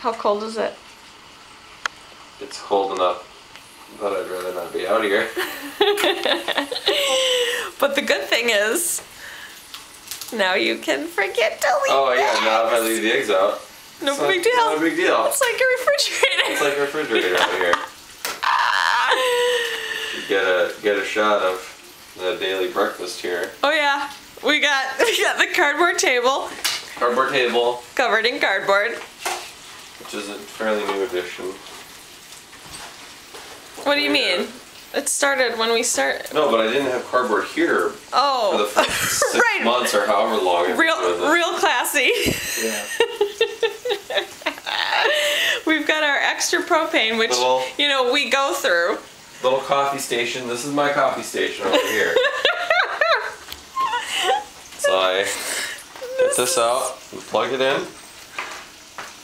How cold is it? It's cold enough, but I'd rather not be out here. But the good thing is, now you can forget to leave. Oh yeah, the now if I eggs. leave the eggs out, No it's not- big deal. No big deal. It's like a refrigerator. It's like a refrigerator out here. Get a shot of the daily breakfast here. Oh yeah, we got the cardboard table Cardboard table, covered in cardboard. which is a fairly new addition. What do you mean? It started when we started. No, but I didn't have cardboard here for the Oh, first 6 right. months or however long. I've been with it. Real classy. Yeah. We've got our extra propane, which Little- we go through. Little coffee station. This is my coffee station over here. So I get this out and plug it in.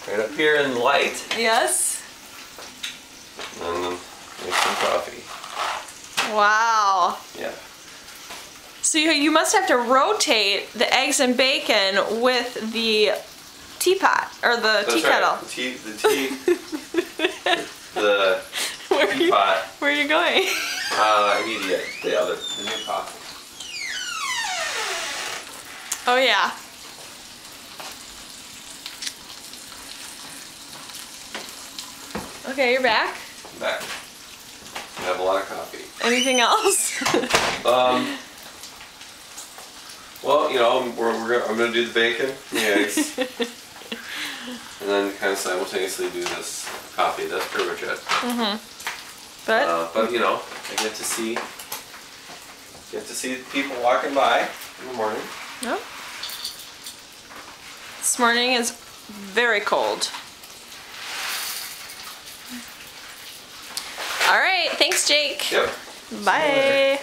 Right up here in light. Yes. And then make some coffee. Wow. Yeah. So you must have to rotate the eggs and bacon with the teapot or the tea kettle. Right. The Where teapot. Where are you going? I need to get the new pot. Oh yeah. Okay, you're back. Back. I have a lot of coffee. Anything else? Well, I'm gonna do the bacon, the eggs, and then kind of simultaneously do this coffee. That's pretty much it. But I get to see people walking by in the morning. no. This morning is very cold. All right, thanks, Jake. Yep. Bye.